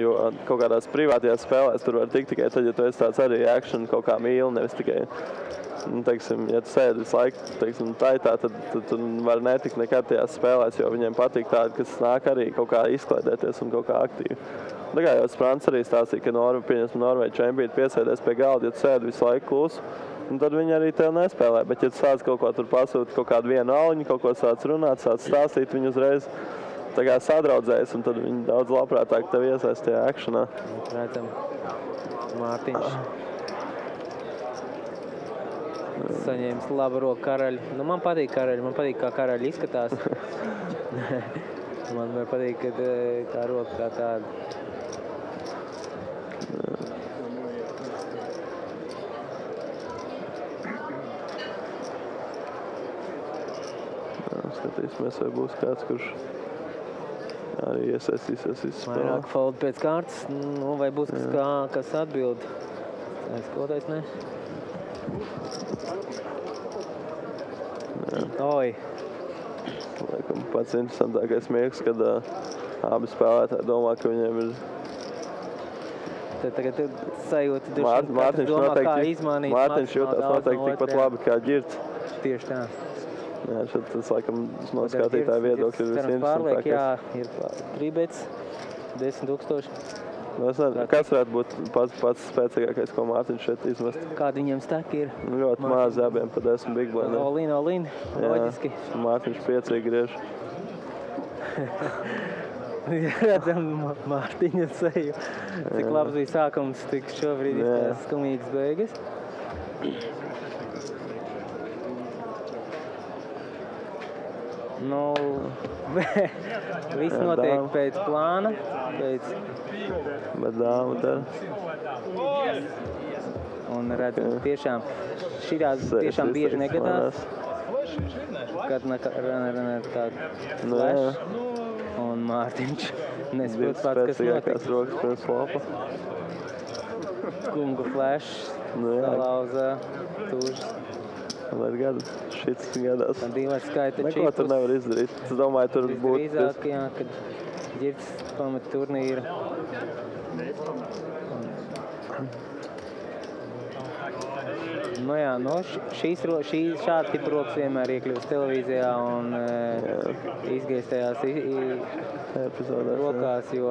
Jo kaut kādās privātajās spēlēs tur var tikt tikai tad, ja tu esi tāds arī action kaut kā mīli, nevis tikai, teiksim, ja tu sēdi visu laiku, teiksim, taitā, tad tu vari netikt nekad tajās spēlēs, jo viņiem patīk tādi, kas nāk arī kaut kā izklaidēties un kaut kā aktīvi. Tā kā jau Sprants arī stāstīja, ka Norvēģi čempioni piesēdies pie galda, ja tu sēdi visu laiku klusu, un tad viņi arī tev nespēlē. Bet, ja tu sāc kaut ko tur pasūti, kaut kādu vienu aliņu, kaut ko sāc runāt, sāc stāstīt, viņi uzreiz tā kā sadraudzējas, un tad viņi daudz labprātāk tev iesaist tajā akšanā. Redzam, Mārtiņš saņēmis labu roku karaļu. Nu, man patīk karaļi, man patīk, kā karaļi izskatās. Man patīk, ka tā roka kā tāda. Skatīsimies, vai būs kāds, kurš arī iesaistīsies izspēlē. Vairāk foldu pēc kārtas, nu, vai būs kas atbild. Aizkotais, ne? Oi. Laikam pats interesantākais miegs, kad abi spēlētāji domā, ka viņiem ir... Tad tagad sajūta, Mārtiņš domā, kā izmanīt. Mārtiņš jūtās noteikti tikpat labi kā Ģirds. Tieši tā. Jā, šeit tas laikam no skatītāja viedokļa ir visinteresantākais. Jā, ir 3 bets, 10 000. Kas varētu būt pats spēcīgākais, ko Mārtiņš šeit izmest? Kādi viņam staki ir? Ļoti mazi abiem pa 10 big blind. All-in, loģiski. Mārtiņš priecīgi griež. Redzam Mārtiņa seju. Cik labs bija sākums, tik šobrīd izskatās skumīgas beigas. Nu, viss notiek pēc plāna, Bet dāma tad. Un redzam, tiešām tiešām bieži negadās. Kad tāda flash. Un Mārtiņš nesaprot pats, kas notiek. Rokas pirms flopa. Kungu flash, salauza tūžas. Lai gadu, šits gadās. Dīvaļ skaita čipus. Neko tur nevar izdarīt. Es domāju, tur būtu... Visdrīzāk, jā, kad Ģirds pamet turnīru. Nu jā, šādi tipu rokas vienmēr iekļūst televīzijā un izgaistajās rokās, jo...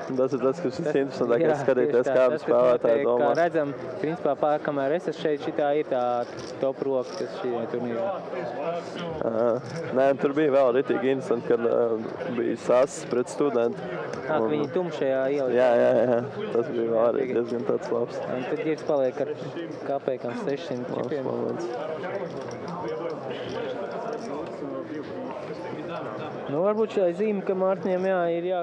Tas ir tas, kas ir interesantākais skatīties, kādu spēlētāju domā. Kā redzam, principā, kamēr es esmu šeit, šitā ir tā top roka, kas šī turnīrā. Nē, tur bija vēl ritīgi interesanti, kad bija Sasas pret Studentu. Viņi tumšajā ielā. Jā. Tas bija vēl arī diezgan tāds labs. Un tad Ģirds paliek ar kāpēkam 600 čipiem. Nu, varbūt šai zīme, ka Mārtiņam ir jā.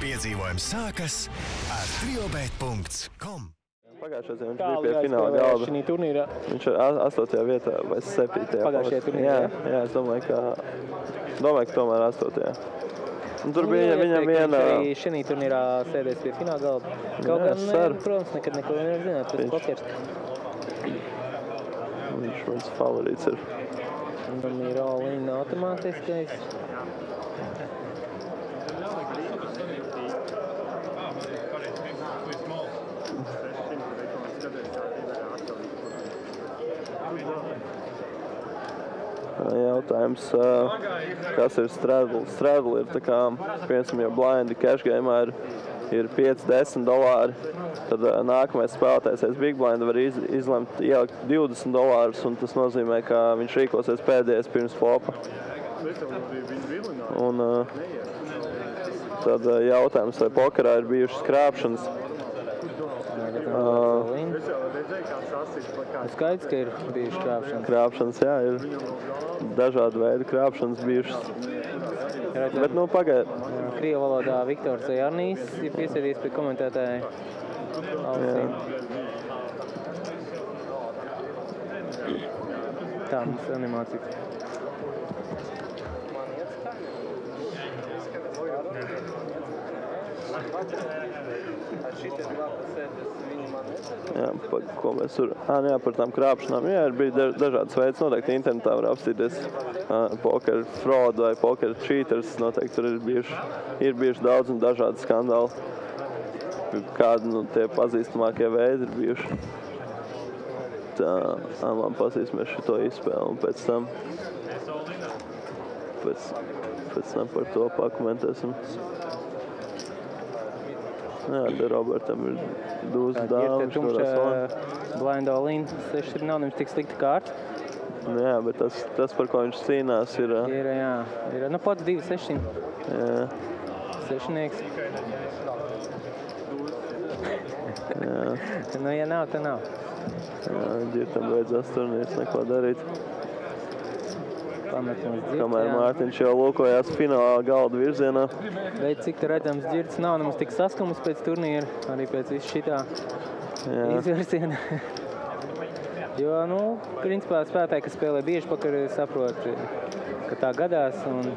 Piedzīvojums sākas ar triobet.com. Pagājušajā viņš bija pie fināla galda. Šī turnīrā. Viņš ir 8. vietā vai 7. Pagājušajā turnīrā. Jā, es domāju, ka tomēr 8. Un tur bija viņam viena... Arī šī turnīrā sēdēs pie fināla galda. Kaut gan, protams, nekad neko nevar zināt, pēc pokers. Viņš mans favorīts ir. Un ir all-in automātiskais. Jautājums, kas ir straddle? Straddle ir tā kā, piemēram, jau blindi cash game'ā ir $5-10. Tad nākamais spēlētājs aiz big blinda var izlemt ielikt $20, un tas nozīmē, ka viņš rīkosies pēdējais pirms flopa. Un tad jautājums, vai pokerā ir bijušas krāpšanas. Skaidrs, ka ir bijušas krāpšanas. Krāpšanas, jā, ir dažādi veidi krāpšanas bijušas. Bet, nu, pagaid. Krievu valodā Viktors Jarnīs ir piesēdies pie komentētāja ausīm. Tā mums animācija. Jā, ko mēs tur... Jā, par tām krāpšanām. Jā, bija dažādas veids. Noteikti internetā var apstīties poker fraud vai poker cheaters. Noteikti tur ir bijuši daudz un dažādi skandāli. Kādi tie pazīstamākie veidi ir bijuši. Tā, man pasīsimies šito izspēli un pēc tam par to pakomentēsim. Jā, te Robertam ir dūzas dāmas. Blind all-in, 6 nav nemaz tik slikta kārta. Jā, bet tas par ko viņš cīnās, ir... Ir, nu, pots 2-6. Jā. Sešnieks. Jā. Nu, ja nav, tad nav. Jā, ģirtam beidzās turnīrs, neko darīt. Kamēr Mārtiņš jau lūkojās finālā galda virzienā. Bet cik te redzams, ģirts nav nemaz tik saskums pēc turnīra, arī pēc visu šitā izvirziena. Jo, nu, principā spēlētāji, kas spēlē bieži pokeru, saprot, ka tā gadās un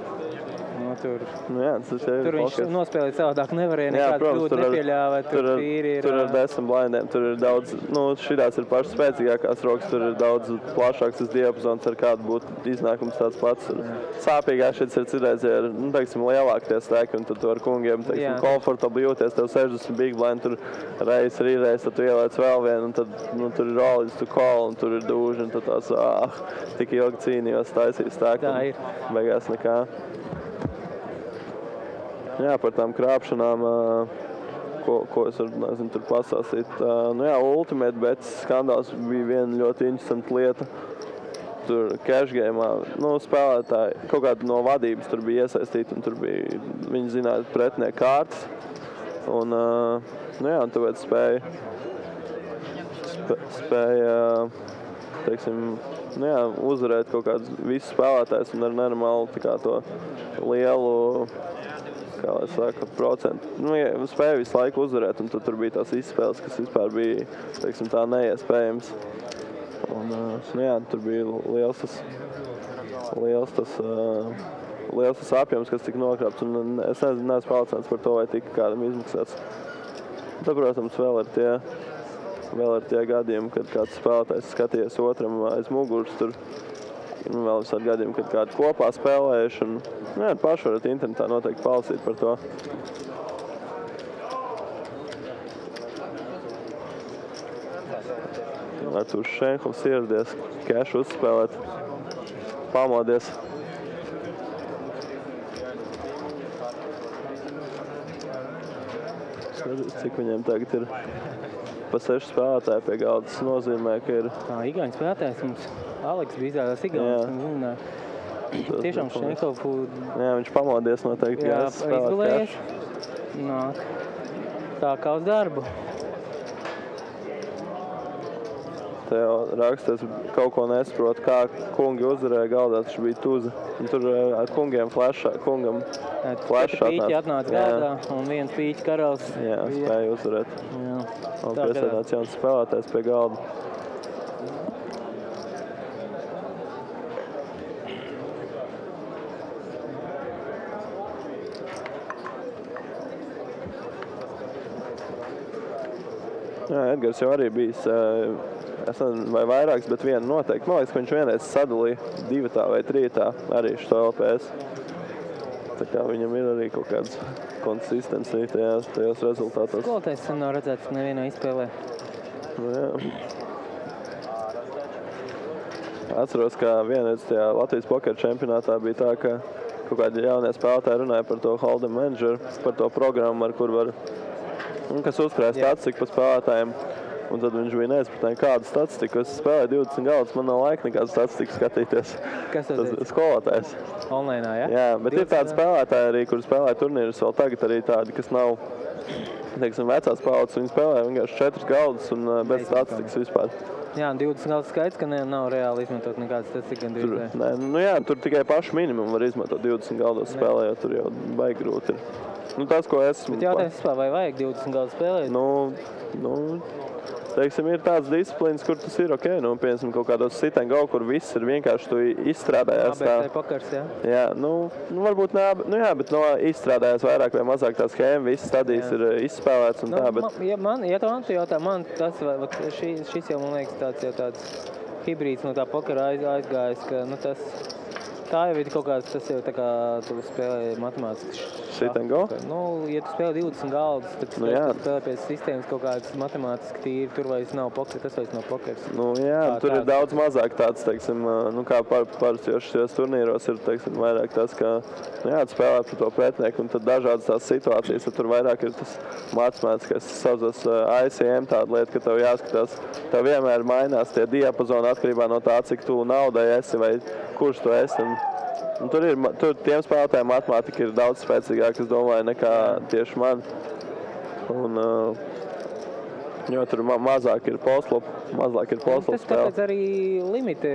tur... Nu jā, tur viņš nospēlēt savādāk nevarēja, nekādu kļūdu nepieļāva, tur tīri ir... Tur ar 10 blindiem, tur ir daudz, nu, šitās ir pašas spēcīgākās rokas, tur ir daudz plašāks tas diapazons, ar kādu būtu iznākums tāds pats. Sāpīgāk šeit ir citreiz, ja ir, nu, teiksim, lielāk tie stēki, un tad tu ar kungiem, teiksim, komfortabli jūties, tev 60 big blind, tur reiz, tad tu ielēc vēl vienu, un tad, nu, tur ir rollis, tu call, un tur ir dūži, un tad tās, tik ilgi cīnījos, taisīju stēku, un beigās nekā. Jā, par tām krāpšanām, ko es varu, nezinu, tur pasāstīt. Nu jā, Ultimate Bets skandāls bija viena ļoti interesanta lieta. Tur cash game'ā, nu, spēlētāji, kaut kāda no vadības tur bija iesaistīta, un tur bija, viņi zināja pretinieku kārtas. Un, nu jā, un tāpēc spēja, teiksim, nu jā, uzvarēt kaut kādus visus spēlētājus un ar nenormālu, tā kā to lielu, kā lai saka, procentu. Nu, ja, spēja visu laiku uzvarēt, un tur bija tās izspēles, kas vispār bija, teiksim, tā neiespējams. Un, nu jā, tur bija liels tas apjoms, kas tika nokrapts, un es neesmu pārliecināts par to, vai tika kādam izmaksāts. Tad, protams, vēl ir tie gadījumi, kad kāds spēlētājs skatījies otram aiz muguras, tur vēl visādi gadījumi, kad kādi kopā spēlējuši, un jā, paši varat internetā noteikti palasīt par to. Artūrs Šenhovs ieradies kešu uzspēlēt, pamodies. Skaties, cik viņiem tagad ir pa 6 spēlētāji pie galda. Tas nozīmē, ka ir... Igauņu spēlētājs mums. Aleks bija izrādās Igaunis. Tiešām Šenhovu... Jā, viņš pamodies noteikti. Jā, izgulējies. Nāk. Tā kā uz darbu. Te jau rakstās, kaut ko nesaprot, kā kungi uzvarēja galdā, taču bija tuza. Un tur ar kungiem kungam flashā pīķi atnāca galdā un viens pīķi karalis. Jā, spēja uzvarēt. Jā. Un piesēdāts jauns spēlētājs pie galda. Jā, Edgars jau arī bijis, es nezinu, vai vairāks, bet vienu noteikti. Man liekas, ka viņš vienreiz sadalīja 2 vai 3 arī šo LPS. Tā kā viņam ir arī kaut kāds konsistencija tajos rezultātos. Skolotājs sen nav redzēts nevienā izspēlē. Nu, jā. Atceros, ka vienreiz tajā Latvijas poker čempionātā bija tā, ka kaut kādi jaunie spēlētāji runāja par to Hold'em Manager, par to programmu, ar kur var, kas uzkrāja statistiku pa spēlētājiem. Un tad viņš bija neizpratnēja kādu statistiku. Es spēlēju 20 galdus, man nav laika nekādu statistiku skatīties. Kas tas ir? Skolotājs. Online, ja? Jā, bet ir tādi spēlētāji arī, kuri spēlēja turnīrus vēl tagad arī tādi, kas nav, teiksim, vecās paudzes. Viņi spēlēja vienkārši 4 galdus un bez statistikas vispār. Jā, 20 galdus skaits, ka nav reāli izmantot nekādas statistikas. Nu jā, tur tikai pašu minimumu var izmantot 20 galdos spēlējot, tur jau baigi grūti ir. Nu, tas, ko esmu... Bet jautājums vispār, vai vajag 20 galdus spēlēt? teiksim, ir tāds disciplīnas, kur tas ir ok, nu, piemēram, kaut kādos sit and go, kur viss ir vienkārši tu izstrādājās tā. ABC pokers, jā. Jā, nu varbūt ne, nu jā, bet izstrādājās vairāk vai mazāk tā schēma, visas stadijas ir izspēlēts un tā, bet... Ja tu Antu jautā, man tas, šis jau, man liekas, tāds hibrīds no tā pokera aizgājis, ka, nu, tā jau ir kaut kāds, tas jau tā kā tu spēlē matemātiski. Sit and go? Nu, ja tu spēlē 20 galdus, tad tu spēlē pēc sistēmas kaut kāds matemātiski tīri, tur vairs nav pokers, tas vairs nav pokers. Nu jā, tur ir daudz mazāk tāds, teiksim, nu kā parasti šajos turnīros ir, teiksim, vairāk tas, ka, nu jā, tu spēlē par to pretinieku un tad dažādas tās situācijas, tad tur vairāk ir tas matemātiskais, tas saucas ICM tāda lieta, ka tev jāskatās, tev vienmēr mainās tie diapazoni atkarībā no tā, cik tu naudai esi vai kurš tu esi. Un tur tiem spēlētājiem matemātika ir daudz spēcīgāk, es domāju, nekā tieši man. Un, jo tur mazāk ir postlopu spēle. Tas tāpēc arī limiti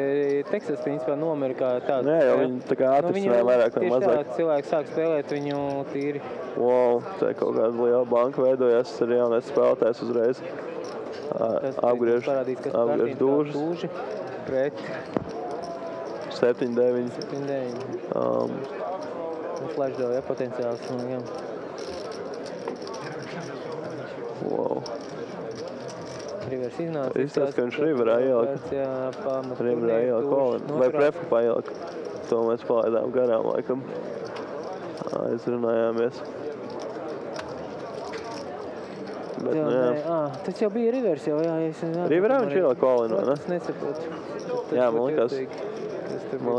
Teksas, principā, nomira kā tāda. Nē, jo viņi tā kā atrisināja vairāk vai mazāk. Tieši tā, cilvēki sāk spēlēt viņu tīri. Wow, te kaut kāda liela banka veidojās, tas ir jaunais spēlētājs uzreiz. Apgriež dūžas. Pret. 7-9. Flashdow, ja, potenciāls. Jā. Wow. Rivers iznāca. Izstāst, ka viņš Riverā ielika. Riverā ielika kolonu. Vai prefupā ielika. To mēs palaidām garām, laikam. Aizrunājāmies. Bet, tas jau bija Rivers jau, jā. Riverā viņš ielika kolonu, vai ne? Es nesaprotu. Jā, man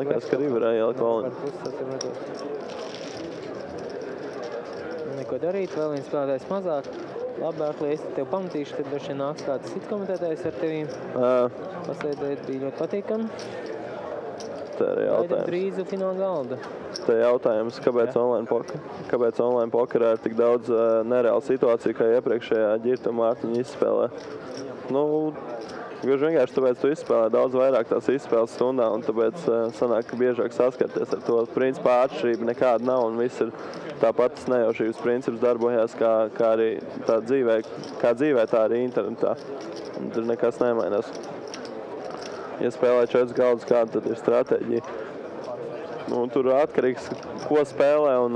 likās, ka Riverā ielika kolonu. Neko darīt, vēl viens spēlētājs mazāk. Labāk, lai es tev pamatīšu, tad droši nāks kāds cits komentētājs ar tevīm. Pasēdēt bija ļoti patīkami. Tā ir jautājums. Gaidam drīzu fināla galda. Tā ir jautājums, kāpēc online pokerā ir tik daudz nereāla situācija, kā iepriekšējā Ģirta Mārtiņa izspēlē. Nu, gluži vienkārši tāpēc tu izspēlē daudz vairāk tās izspēles stundā, un tāpēc sanāk, ka biežāk saskarties ar to. Principā atšķirība nekāda nav, un viss ir tāpat tas nejaušības princips darbojās, kā arī tā dzīvē, tā arī internetā. Un tur nekas nemainās. Ja spēlē 4 galdus, kāda tad ir stratēģija. Nu, tur atkarīgs, ko spēlē un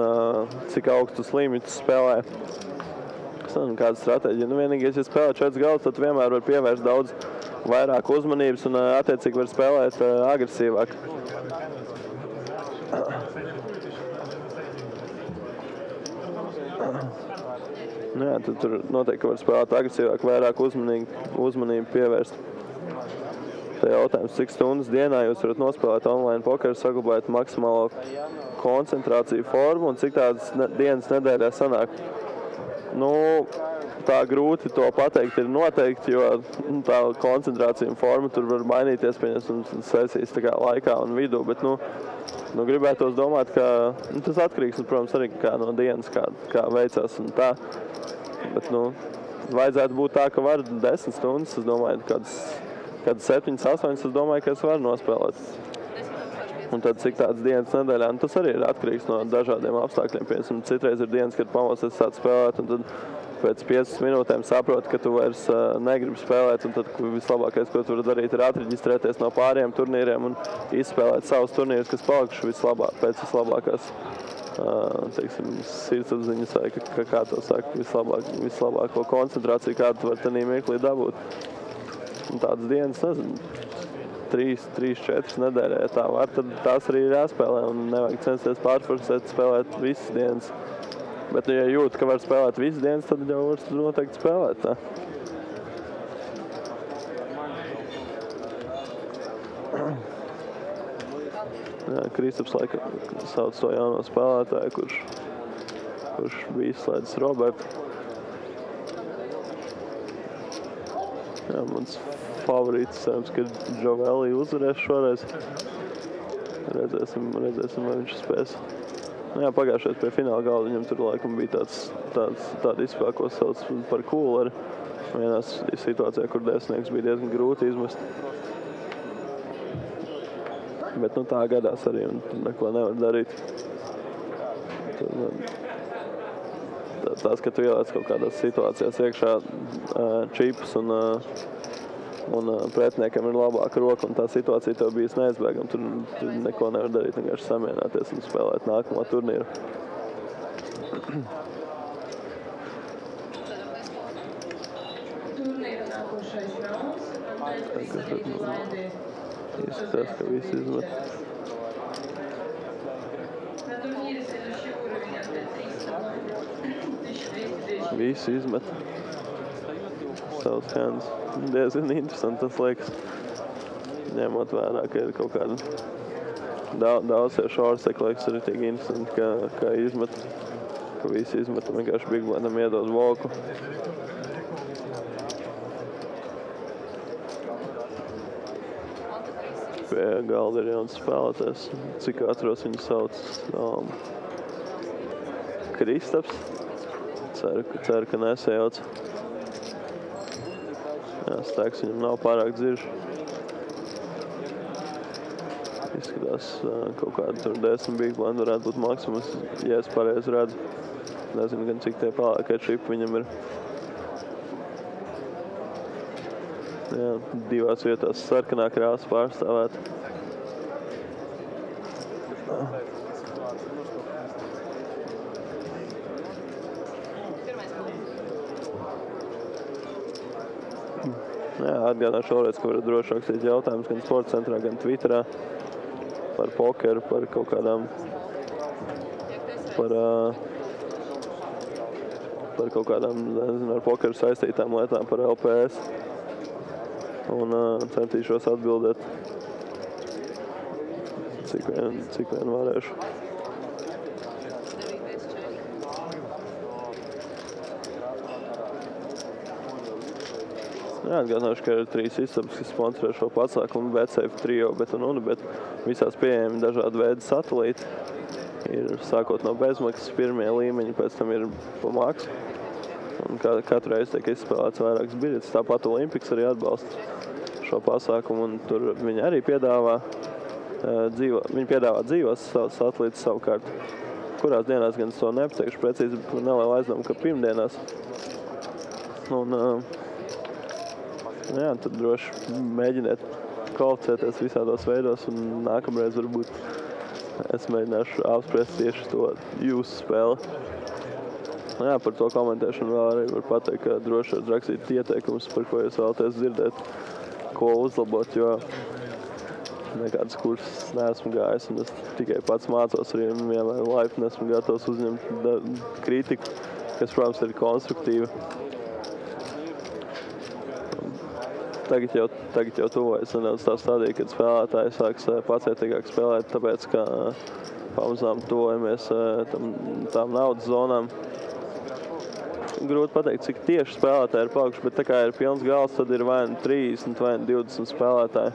cik augstus limitus spēlē. Kāda stratēģija. Nu, vienīgais, ja spēlē 4 galdus, tad vienmēr var pievērst daudz vairāk uzmanības un attiecīgi var spēlēt agresīvāk. Nu jā, tad tur noteikti var spēlēt agresīvāk, vairāk uzmanību pievērst. Tā jautājums, cik stundas dienā jūs varat nospēlēt online pokeru, saglabājot maksimālo koncentrāciju formu un cik tādas dienas nedēļā sanāk? Nu, tā grūti to pateikt ir noteikti, jo tā koncentrācija un forma tur var mainīties, pieņemsim, sesijas tā kā laikā un vidū, bet, nu gribētos domāt, ka tas atkarīgs, protams, arī kā no dienas, kā veicās un tā. Bet, vajadzētu būt tā, ka var 10 stundas, es domāju, kādas 7-8, es domāju, ka es varu nospēlēt. Un tad cik tādas dienas nedēļā, un tas arī ir atkarīgs no dažādiem apstākļiem. Piemēram, citreiz ir dienas, kad pamosties sāc spēlēt, un tad pēc 5 minūtēm saproti, ka tu vairs negribi spēlēt, un tad vislabākais, ko tu vari darīt, ir atreģistrēties no pāriem turnīriem un izspēlēt savus turnīrus, kas palikuši pēc vislabākās, teiksim, sirdsapziņas vai kā to saka, vislabāko koncentrāciju, kādu tu vari tanī mirklī dabūt. Un tādas dienas, nezinu, 3-4 nedēļā, ja tā var, tad tās arī ir jāspēlē un nevajag censties pārforsēt spēlēt visas dienas. Bet, ja jūt, ka var spēlēt visas dienas, tad jau var noteikti spēlēt, tā. Jā, Kristaps laikam sauc to jauno spēlētāju, kurš bija izslēdzis Robertu. Jā, mans favorīts, cerams, ka Jovelī uzvarēs šoreiz. Redzēsim, vai viņš spēs. Jā, pagājušais pie fināla galda viņam tur laikam bija tāda izspēle, ko sauc par kūleri. Vienā situācijā, kur desmitnieks bija diezgan grūti izmest. Bet, tā gadās arī un neko nevar darīt. tas, ka tu ieliec kaut kādās situācijās iekšā čipus un pretiniekam ir labāka roka un tā situācija tev bijis neizbēgama. Tur neko nevar darīt, vienkārši samierināties un spēlēt nākamo turnīru. Turnīra nākošais rauns. Izskatās, ka visi izmet. Visi izmet savus hands. Diezgan interesanti tas liekas. Ņemot vērā, ka ir kaut kāda daudz šorsek, liekas arī tiek interesanti, ka izmet, ka visi izmet un vienkārši Big Blindam iedod voku. Pie galda ir jauns spēlētājs, cik atros viņu sauc Kristaps. Ceru, ka nesajauc. Jā, stēks viņam nav pārāk dzirš. Izskatās kaut kāda tur 10 Big Blind varētu būt maksimums, ja es pareizi redzu. Nezinu gan cik tie pelēkie čipi viņam ir. Jā, divās vietās sarkanā krāsa pārstāvēt. Jā, atgādināšu vēlreiz, ka varat droši rakstīt jautājumus gan sporta centrā, gan Twitterā par pokeru, par kaut kādām par kaut kādām, nezinu, ar pokeru saistītām lietām, par LPS. Un centīšos atbildēt, cik vien varēšu. Jā, atgādināšu, ka ir 3 istabas, kas sponsorē šo pasākumu, BetSafe, Trio, Bet un Unibet. Visās pieejami dažādi veidi satelīti. Ir sākot no bezmaksas pirmie līmeņi, pēc tam ir pa maksu. Un katru reizi tiek izspēlēts vairākas biļetes. Tāpat Olimpiks arī atbalsta šo pasākumu, un tur viņi arī piedāvā dzīvos satelītus savukārt. Kurās dienās gan es to nepateikšu precīzi, nelielu aizdomu, ka pirmdienās. Un, jā, tad droši mēģiniet kvalificēties visādos veidos, un nākamreiz varbūt es mēģināšu apspriest tieši to jūsu spēli. Jā, par to komentēšanu vēl arī var pateikt, ka droši var rakstīt ieteikumus, par ko jūs vēlaties dzirdēt, ko uzlabot, jo nekādas kursus neesmu gājis, un es tikai pats mācos arī vienmēr laipni esmu gatavs uzņemt kritiku, kas, protams, ir konstruktīva. Tagad jau tuvojas nedaudz tā stadija, kad spēlētāji sāks pacietīgāk spēlēt, tāpēc, ka pamazām tuvojamies tām naudas zonām. Grūti pateikt, cik tieši spēlētāji ir palikuši, bet tā kā ir pilns gals, tad ir vai nu 30, vai nu 20 spēlētāji.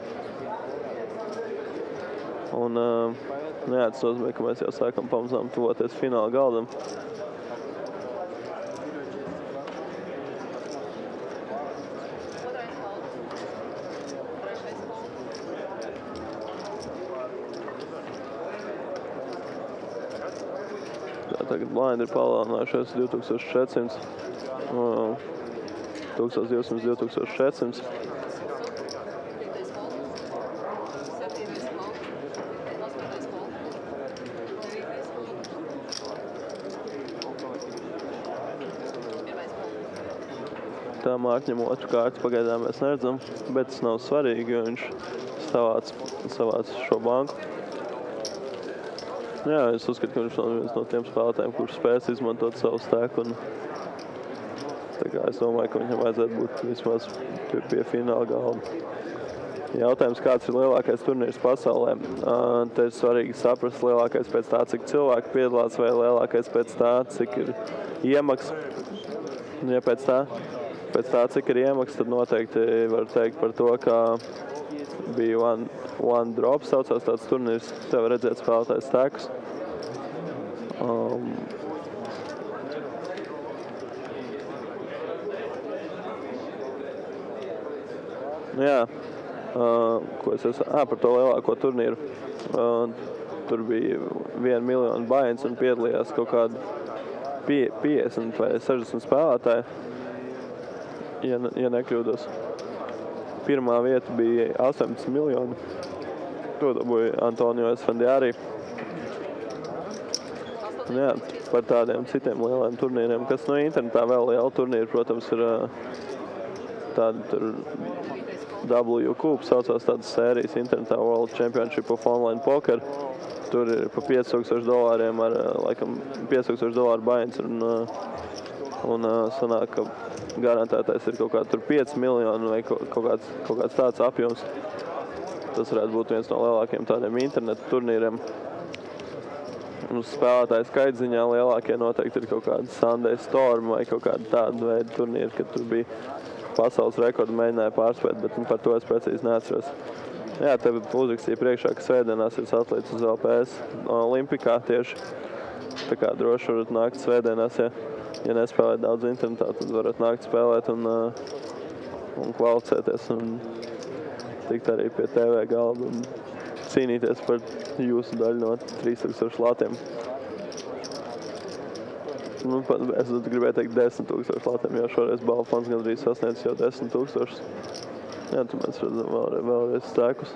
Un, jā, tas nozīmē, ka mēs jau sākam pamazām tuvoties fināla galdam. Tagad blindi ir palielinājušies 2400, 1200, 2400. Tā Mārķņam otru kārtu pagaidām mēs neredzam, bet tas nav svarīgi, jo viņš savāc šo banku. Jā, es uzskatu, ka viņš nav viens no tiem spēlētājiem, kurš spēs izmantot savu stēku. Tā kā es domāju, ka viņam vajadzētu būt vismaz pie fināla galda. Jautājums, kāds ir lielākais turnīrs pasaulē? Te ir svarīgi saprast lielākais pēc tā, cik cilvēki piedalās, vai lielākais pēc tā, cik ir iemaksas. Ja pēc tā, cik ir iemaksas, tad noteikti var teikt par to, ka bija One Drop, saucās tāds turnīrs, tev redzēt spēlētājs stēkus. Jā, ko es esmu, par to lielāko turnīru. Tur bija 1 miljonu buy-ins un piedalījās kaut kādi 50 vai 60 spēlētāji, ja nekļūdos. Pirmā vieta bija 18 miljoni. To dabūja Antonio Esfandiari. Jā, par tādiem citiem lieliem turnīriem, kas no internetā vēl liela turnīri, protams, ir tādi tur WCUP saucās tādas sērijas internetā World Championship of Online Poker. Tur ir pa $5,000 ar, laikam, $5,000 bains un sanāk, ka garantētais ir kaut kāds 5 miljoni vai kaut kāds tāds apjoms. Tas varētu būt viens no lielākiem tādiem internetu turnīriem. Uz spēlētāju skaitziņā lielākie noteikti ir kaut kāda Sunday Storm vai kaut kāda tāda veida turnīri, kad tur bija pasaules rekordu mēģināja pārspēt, bet par to es precīzi neatceros. Jā, te uzrakstīja priekšā, ka svētdienās ir satelīts uz LPS Olimpikā tieši. Tā kā droši varat nākt svētdienās, ja nespēlēt daudz internetā, tad varat nākt spēlēt un kvalificēties un tikt arī pie TV galda un cīnīties par jūsu daļu no 3000 latiem. Nu, es gribēju teikt 10,000 latiem, jo šoreiz balvu fonds gandrīz sasniedz jau 10,000. Jā, tu mēs redzam vēlreiz stēkus.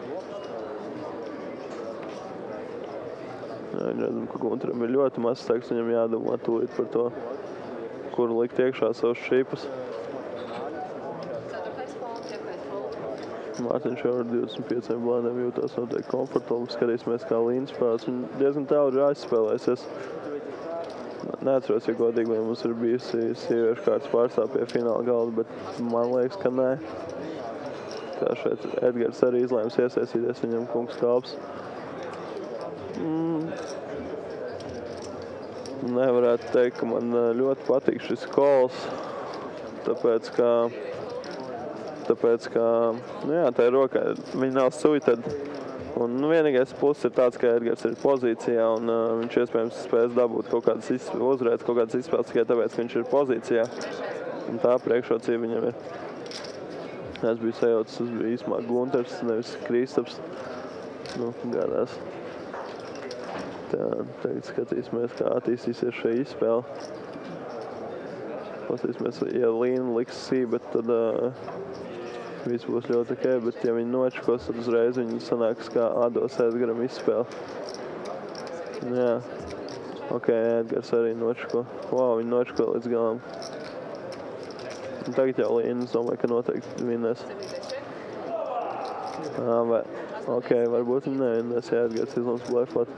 Jā, viņi redzam, ka Gunteram ir ļoti maz stēkus, viņam jādomā tūlīt par to, kur likt iekšā savus šīpus. Mārtiņš jau ar 25 blēniem jūtās noteikti komfortabli. Skatīsimies, kā Līna spēlēs. Viņa diezgan tālu ir aizspēlējusies. Neatceros, ja godīgi, vai mums ir bijusi sieviešu kārtas pārstāv pie fināla galda, bet man liekas, ka nē. Kā šeit Edgars arī izlēms iesaistīties, viņam kungs kalps. Nevarētu teikt, ka man ļoti patīk šis kols, tāpēc, ka nu jā, tā ir roka, viņa nav suited. Un vienīgais pluss ir tāds, ka Edgars ir pozīcijā un viņš iespējams spēs dabūt uzvarēt kaut kādas izspēles tikai tāpēc, ka viņš ir pozīcijā. Un tā priekšrocība viņam ir. Es biju sajaucis, tas bija īsumā Gunters, nevis Kristaps. Nu, gādās. Tā, tagad skatīsimies, kā attīstīsies šī izspēle. Paskatīsimies, ja Līna liks sī, bet tad viss būs ļoti ok, bet ja viņi nočakos, tad uzreiz viņi sanāks kā Ados Edgaram izspēle. Jā, ok, Edgars arī nočako. Wow, viņi nočako līdz galam. Un tagad jau Līna, es domāju, ka noteikti vinnēs. Ok, varbūt viņi nevinnēs, ja Edgars izlams blefot.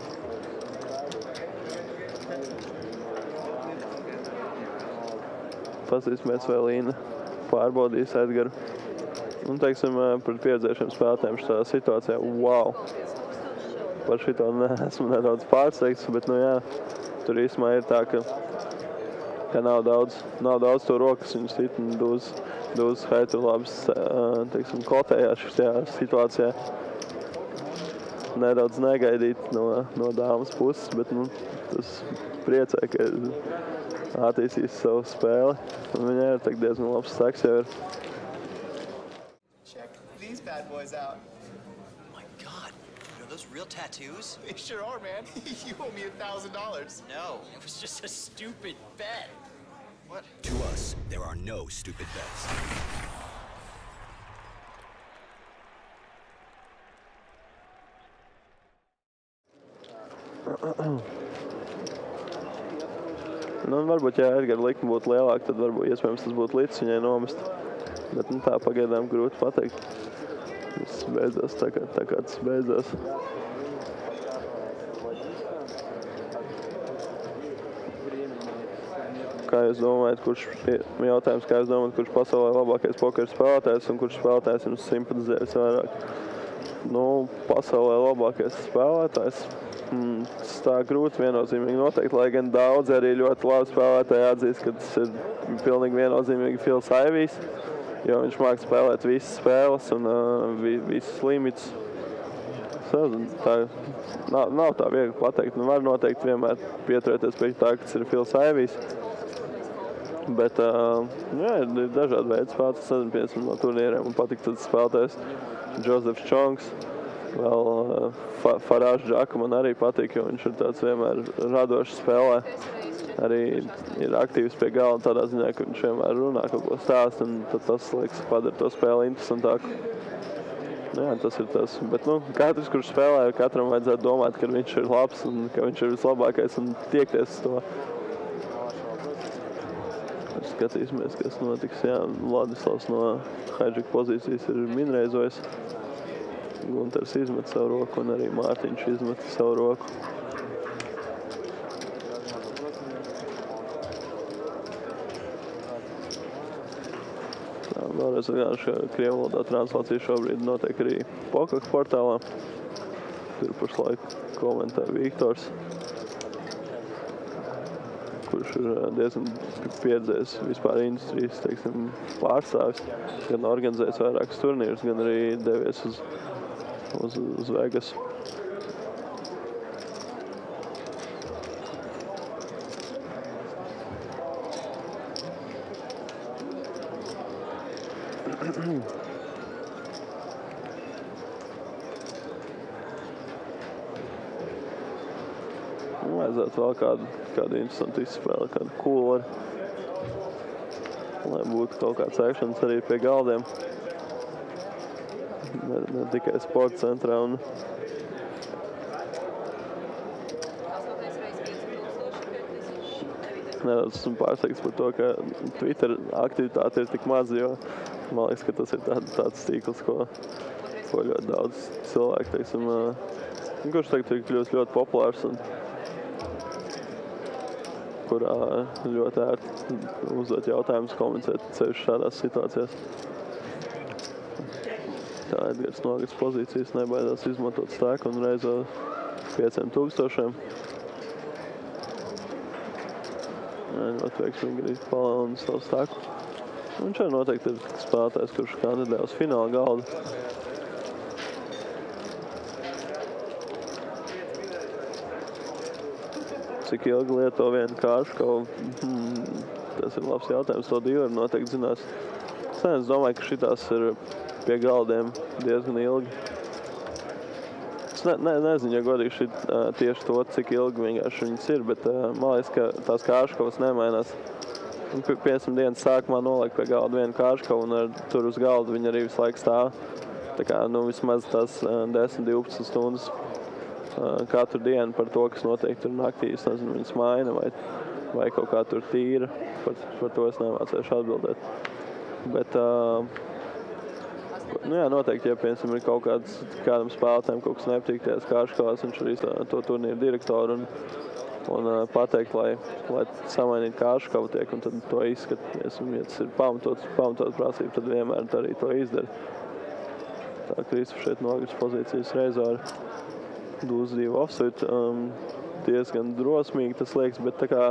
Paskatīsimies, vai Līna pārbaudīs Edgaru. Un, teiksim, par pieredzējušiem spēlētājiem šitā situācijā, wow! Par šito esmu nedaudz pārsteigts, bet, nu jā, tur īsumā ir tā, ka nav daudz to rokas, viņus sit un dūz heitu labas, teiksim, kotējās šajā situācijā. Nedaudz negaidīt no dāmas puses, bet, nu, tas priecē, ka attīstīs savu spēli. Un viņai ir tak diezgan labs steks jau ir. These bad boys out. Oh my God, are those real tattoos? They sure are, man. You owe me $1,000. No, it was just a stupid bet. What? To us, there are no stupid bets. Nu, varbūt, ja Edgara likme būtu lielāka, tad varbūt iespējams tas būtu līdz viņai nomest. Bet nu, tā pagaidām grūti pateikt. Tas beidzās tā kā tas beidzās. Kā jūs domājat, kurš pasaulē labākais pokeru spēlētājs un kurš spēlētājs jums simpatizēs vairāk? Nu, pasaulē labākais spēlētājs. Tas tā grūti viennozīmīgi noteikti, lai gan daudz arī ļoti labi spēlētāji atzīst, ka tas ir pilnīgi viennozīmīgi Phils Ivijs, jo viņš māk spēlēt visas spēles un visas limits. Tā nav tā viegli pateikt. Nu, var noteikti vienmēr pieturēties pie tā, ka tas ir Phils Ivijs. Bet jā, ir dažādi veidi spēlētājs. Es nezinu, piemēram, no turnīriem man patīk tāds spēlētājs Josephs Chongs. Vēl Farāžs Džaka man arī patīk, jo viņš ir tāds vienmēr radošs spēlē. arī ir aktīvs pie galda tādā ziņā, ka viņš vienmēr runā kaut ko stāst, un tad tas, liekas, padara to spēli interesantāku. Jā, tas ir tas. Bet, katrs, kurš spēlē, katram vajadzētu domāt, ka viņš ir labs un ka viņš ir vislabākais un tiekties uz to. Skatīsimies, kas notiks. Jā, Vladislavs no Haidžika pozīcijas ir minreizojis. Gunters izmet savu roku un arī Mārtiņš izmet savu roku. Vēlreiz atgādināšu, ka krievu valodā translācija šobrīd notiek arī Pokak portālā. Tur pašlaik komentē Viktors, kurš ir diezgan pieredzējis vispār industrijas, teiksim, pārstāvis. Gan organizējis vairākus turnīrus, gan arī devies uz Vegas. Vajadzētu vēl kādu interesantu izspēli, kādu kūleri, lai būtu kaut kāds akšanas arī pie galdiem. Ne tikai sporta centrā. Nedaudz esmu pārsteigts par to, ka Twitter aktivitāte ir tik maz, jo man liekas, ka tas ir tāds tīkls, ko ļoti daudz cilvēku, teiksim, kurš tagad ir kļūst ļoti populārs un kurā ļoti ērti uzdot jautājumus, komunicēt ceļš šādās situācijās. Tā Edgars Nogas pozīcijas nebaidās izmantot stēku un reizo 5000. Ļoti veiksmīgi arī palielina savu stēku. Viņš arī noteikti ir spēlētājs, kurš kandidē uz fināla galdu. Cik ilgi lieto vienu kārškavu? Tas ir labs jautājums, to divi noteikti zinās. Es domāju, ka šitās ir pie galdiem diezgan ilgi. Es nezinu, ja godīgi tieši to, cik ilgi vienkārši viņas ir, bet man liekas, ka tās kārškavas nemainās. Piemēram, dienas sākumā noliek pie galda vienu kārškavu un tur uz galda viņi arī visu laiku stāv. Tā kā, vismaz tās 10-12 stundas katru dienu par to, kas notiek tur naktī. Es nezinu, viņas maina vai kaut kā tur tīra. Par to es nemācēšu atbildēt. Bet, noteikti, ja, piemēram, ir kaut kādam spēlētājiem kaut kas nepatīk tajās kārškavās, viņš arī to turnīru direktoru un pateikt, lai samainītu kārškavu tiek, un tad to izskat. Ja tas ir pamatot prasība, tad vienmēr arī to izdara. Tā Kristofs šeit Nogas pozīcijas reizē ar dūzdīvu offside. Diezgan drosmīgi tas liekas, bet tā kā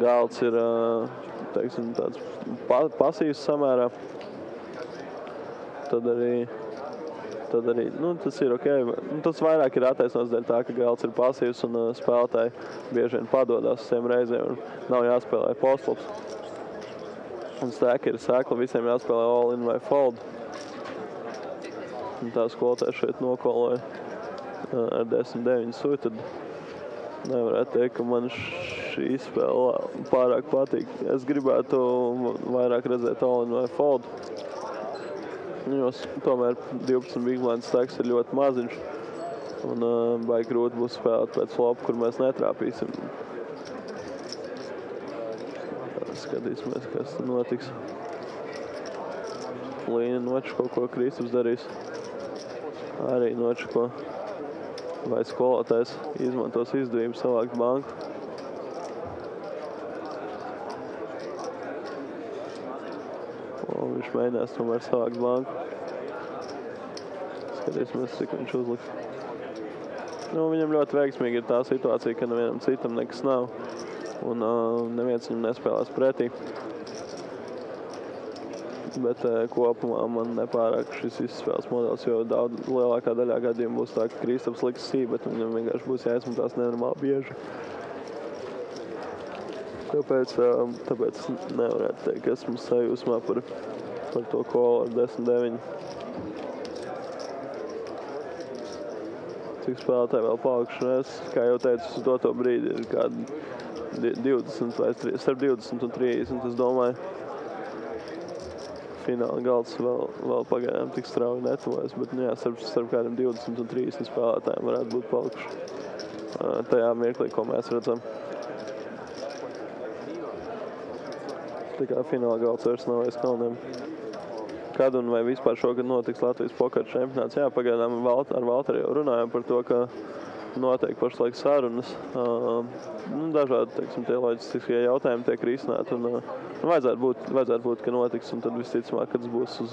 galds ir, teiksim, tāds pasīvs samērā. Tad arī tas ir ok. Tas vairāk ir attaisnots dēļ tā, ka galds ir pasīvs un spēlētāji bieži vien padodās uz tiem reizēm un nav jāspēlē postlops. Un stēka ir sēkla, visiem jāspēlē all-in vai fold. Un tā skolotāja šeit nokoloja ar 10-9 suju, tad nevarētu teikt, ka man šī spēle pārāk patīk. Es gribētu vairāk redzēt all-in vai fold. Jo tomēr 12 big blind stēks ir ļoti maziņš un baigi grūti būs spēlēt pēc flopa, kur mēs netrāpīsim. Skatīsimies, kas notiks. Līna nočako, ko Kristofs darīs. Arī nočako. Vai skolotājs izmantos izdevību savākt banku. Viņš mēģinās tomēr savākt banku. Skatīsimies, cik viņš uzliks. Viņam ļoti veiksmīgi ir tā situācija, ka nevienam citam nekas nav. Un neviens viņam nespēlās pretī. Bet kopumā man nepārāk šis izspēles modelis, jo daudz lielākā daļā gadījumā būs tā, ka Kristofs liks sī, bet viņam vienkārši būs jāizmetās nenormāli bieži. Tāpēc nevarētu teikt, ka esmu sajūsmā par to kolu ar 10-9. Cik spēlētāji vēl palikšanās, kā jau teicu, uz doto brīdi ir kādi 20 vai starp 20 un 30, es domāju. Fināla galds vēl pagaidām tik strauji netuvojas, bet jā, starp kādiem 20 un 30 spēlētājiem varētu būt palikuši tajā mirklī, ko mēs redzam. Tā kā fināla galds vairs nav aiz kalniem. Kad un vai vispār šogad notiks Latvijas pokeru čempionāts? Jā, pagaidām ar Valteri jau runājam par to, ka noteikti pašlaik sarunas. Dažādi, teiksim, tie loģistiskie jautājumi tiek risināti un vajadzētu būt, ka notiks, un tad visticamāk, kad tas būs uz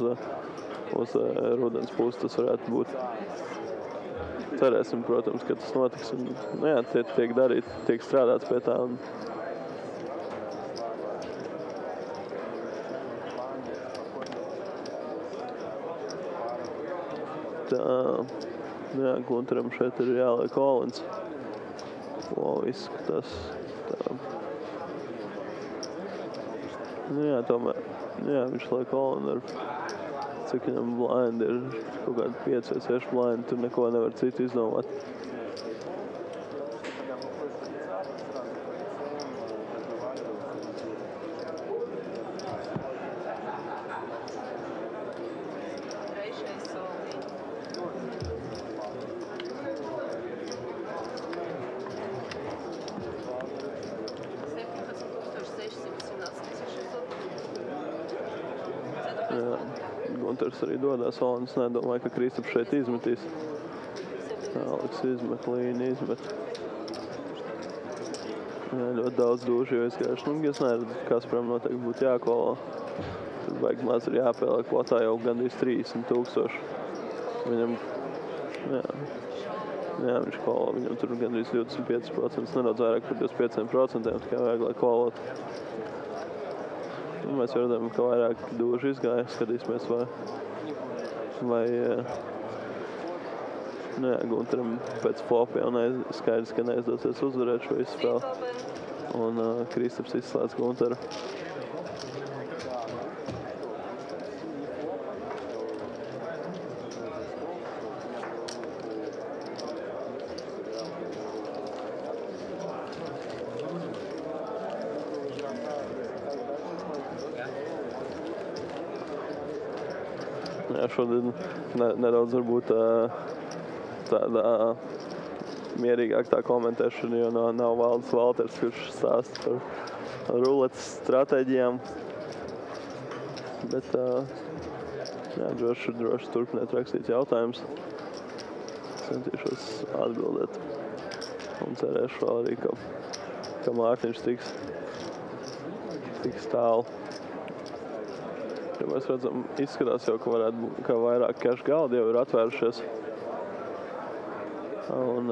rudens puses, tas varētu būt. Cerēsim, protams, ka tas notiks. Un, jā, tiek darīt, tiek strādāts pie tā. Un, jā, Gunteram šeit ir jāliek Olins. Izskatās tā. Jā, tomēr, jā, viņš liek Olinu ar, cik viņam blind ir, kaut kādi 5 vai 6 blind, tur neko nevar citu izdomāt. Gunters arī dodās, Olins nedomāju, ka Kristaps šeit izmetīs. Aleks izmet, Līna izmet. Jā, ļoti daudz dūši jau izgājuši. Es neredzu, Kasparam noteikti būtu jākolo. Tur baigi maz ir jāpēlē kvotā jau gandrīz 30,000. Viņam, jā, viņš kolo, viņam tur gandrīz 25%, nedaudz vairāk par 25%, tikai vajag, lai kolot. Mēs redzam, ka vairāk dūži izgāja, skatīsimies, vai Gunteram pēc flopa jau skaidrs, ka neizdosies uzvarēt šo izspēli. Un Kristaps izslēdz Gunteru. Jā, šodien nedaudz varbūt tāda mierīgāk tā komentēšana, jo nav Valdis Valters, kurš stāsta par ruletes stratēģijām. Bet, jā, droši turpiniet rakstīt jautājumus. Centīšos atbildēt. Un cerēšu vēl arī, ka Mārtiņš tiks tālu. Ja mēs redzam, izskatās jau, ka vairāk cash galdi jau ir atvērušies. Un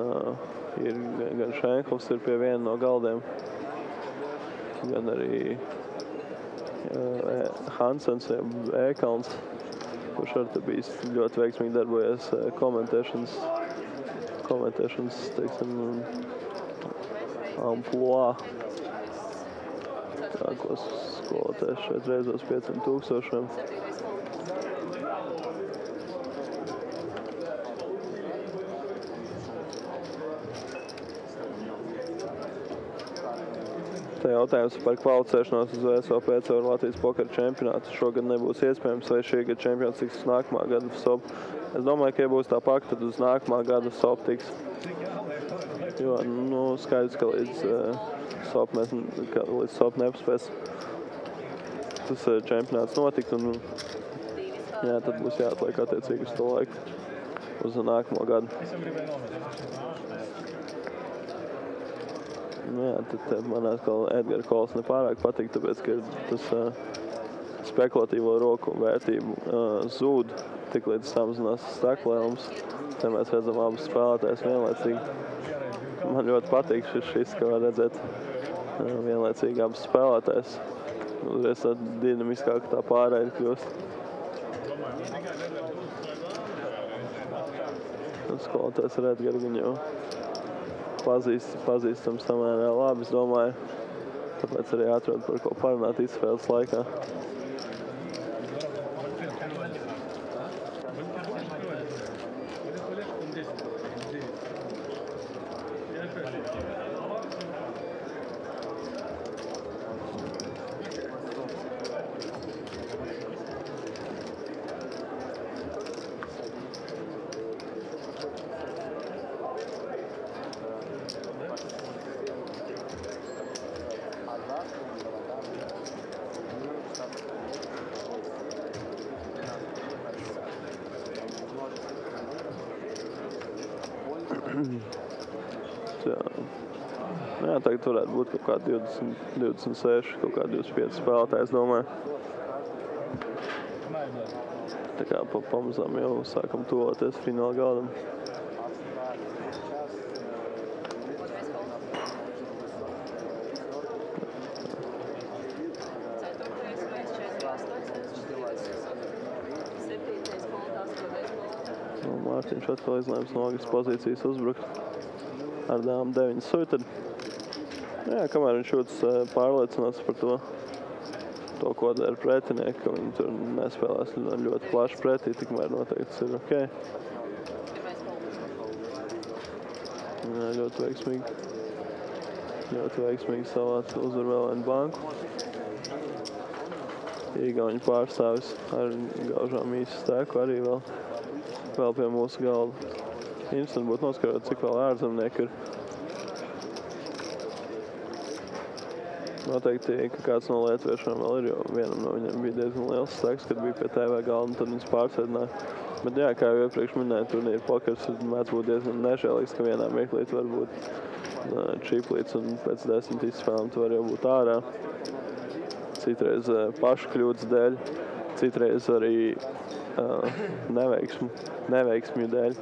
ir gan Šenkls ir pie viena no galdiem, gan arī Hansens, Ekalns, kurš ar te bijis ļoti veiksmīgi darbojies komentēšanas, teiksim, amploā. Tā, ko skolotājs šeit reizos 500,000. Tā jautājums par kvalificēšanos uz VSOP caur Latvijas pokeru čempionātu šogad nebūs iespējams, vai šī gada čempions tiks uz nākamā gada SOP. Es domāju, ka ja būs tā pakta, tad uz nākamā gada SOP tiks. Jo, skaidrs, ka līdz SOP nepaspēs tas čempionāts notikt, un jā, tad būs jāatliek attiecīgi uz to laiku, uz nākamo gadu. Jā, tad man atkal Edgara Kols nepārāk patīk, tāpēc, ka tas spekulatīvo roku vērtību zūd, tik līdz samazinās staklējums. Te mēs redzam abus spēlētājus vienlaicīgi. Man ļoti patīk šis, ka var redzēt vienlaicīgi abus spēlētājus. Uzreiz tā dinamiskāk tā pārēja kļūst. Skolotājs ar Edgaru viņu jau pazīstams samērā labi, es domāju. Tāpēc arī atrod par ko parunāt izspēles laikā. Jā, tagad varētu būt kaut kādi 20, 26, kaut kādi 25 spēlētāji, es domāju. Tā kā pamazām jau sākam tuvoties fināla galdam. Mārtiņš atkal izlēms no agras pozīcijas uzbrukt. Ar dāmu 9 suitad. Jā, kamēr viņš jūtas pārliecināts par to, ko dara pretinieki, ka viņi tur nespēlēs ļoti plaši pretī, tikmēr noteikti ir ok. Jā, ļoti veiksmīgi savāc uzvar vēl vienu banku. Igauņu pārstāvis ar gaužām īsu stēku arī vēl pie mūsu galda. Interesanti būtu noskarot, cik vēl ārzemnieki ir. Noteikti, ka kāds no lietviešiem vēl ir, jo vienam no viņiem bija diezgan liels stēks, kad bija pie TV galda, un tad viņus pārsēdināja. Bet jā, kā jau iepriekš minēju, turnīra pokers mēdz būt diezgan nežēlīgs, ka vienā mirklīt var būt čīplīts, un pēc 10 izspēlēm tu var jau būt ārā. Citreiz pašu kļūdas dēļ, citreiz arī neveiksmju dēļ.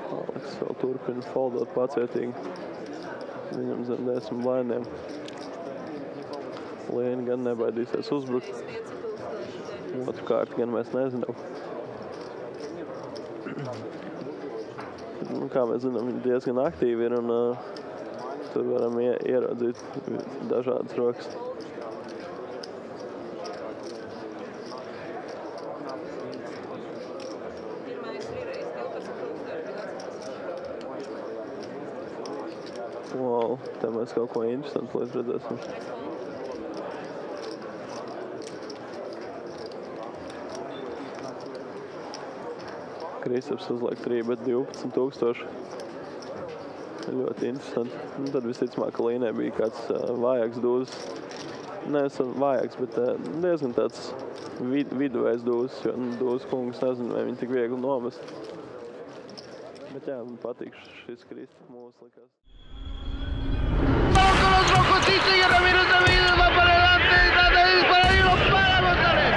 Aleks vēl turpina foldot pacietīgi. Viņam zem 10 blainiem. Lieni gan nebaidīsies uzbrukt. Otrkārt gan mēs nezinām. Kā mēs zinām, viņi diezgan aktīvi ir un tur varam ieraudzīt dažādas rokas. Wow, te mēs kaut ko interesantu līdz redzēsim. Kristaps uzliek 3, bet 12,000. Ļoti interesanti. Un tad visticamāk, ka līnē bija kāds vājāks dūzes. Nevis vājāks, bet diezgan tāds viduvējs dūzes, jo dūzes kungs nezinu, vai viņi tik viegli nomest. Bet jā, man patīk šis Kristaps mūs likās. Y Ramiro David va para adelante y trata de disparar y lo para González.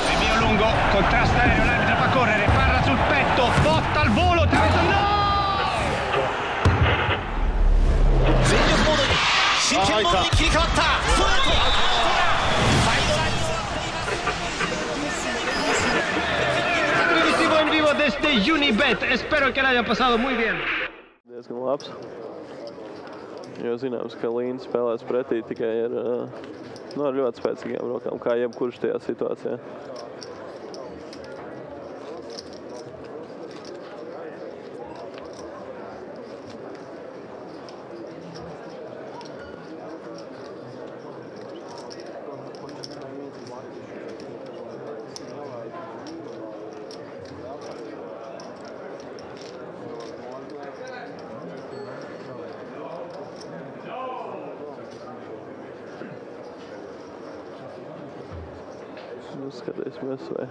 Rinvio lungo, contrasta aereo, l'arbitro fa correre, parla sul petto, botta al volo, traverso, no! Segno Modric, Shinchin Modric 切り替わった。ストレート。サイドライン。Transmisivo en vivo desde Unibet. Espero que la hayan pasado muy bien. Diezgan labs. Jo zināms, ka Līna spēlēs pretī tikai ar ļoti spēcīgām rokām, kā jebkurš tajā situācijā. Skatīsimies, vai.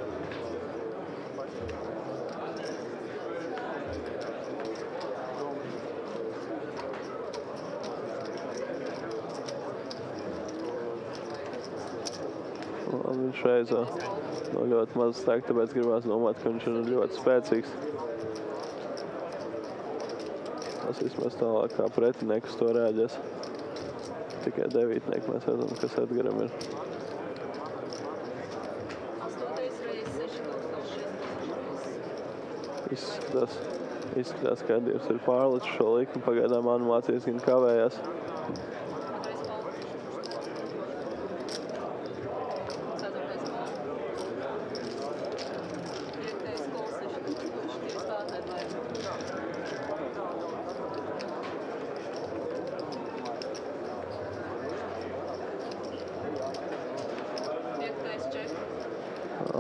Viņš reizē no ļoti maz stēk, tāpēc gribās domāt, ka viņš ir ļoti spēcīgs. Tas vismaz tālāk kā pretinieks to rēģēs. Tikai devītnieki mēs redzam, kas Edgaram ir. Izskatās, ka Edgars ir pārlicis šo likmi. Pagaidām animācijas gan kavējās.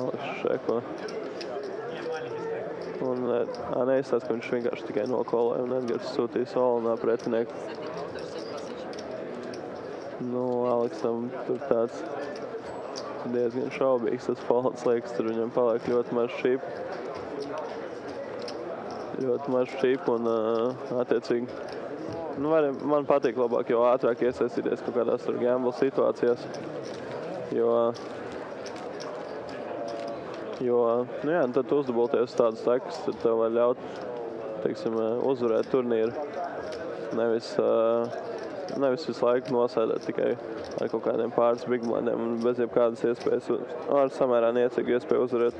Aleks šeko. Un neizstāst, ka viņš vienkārši tikai nokolēja un Edgars sūtīja solinā pretinieku. Nu, Aleksam tur tāds diezgan šaubīgs tas folds, liekas, tur viņam paliek ļoti maz šīp. Ļoti maz šīp un attiecīgi. Nu, man patīk labāk, jo ātrāk iesaistīties kaut kādās tur gamble situācijās. Jo, nu jā, tad tu uzdabulties tādas tekas, tad tev var ļaut, teiksim, uzvarēt turnīru. Nevis visu laiku nosēdēt tikai ar kaut kādiem pāris big blindiem un bez jebkādas iespējas, ar samērā niecīgu iespēju uzvarēt.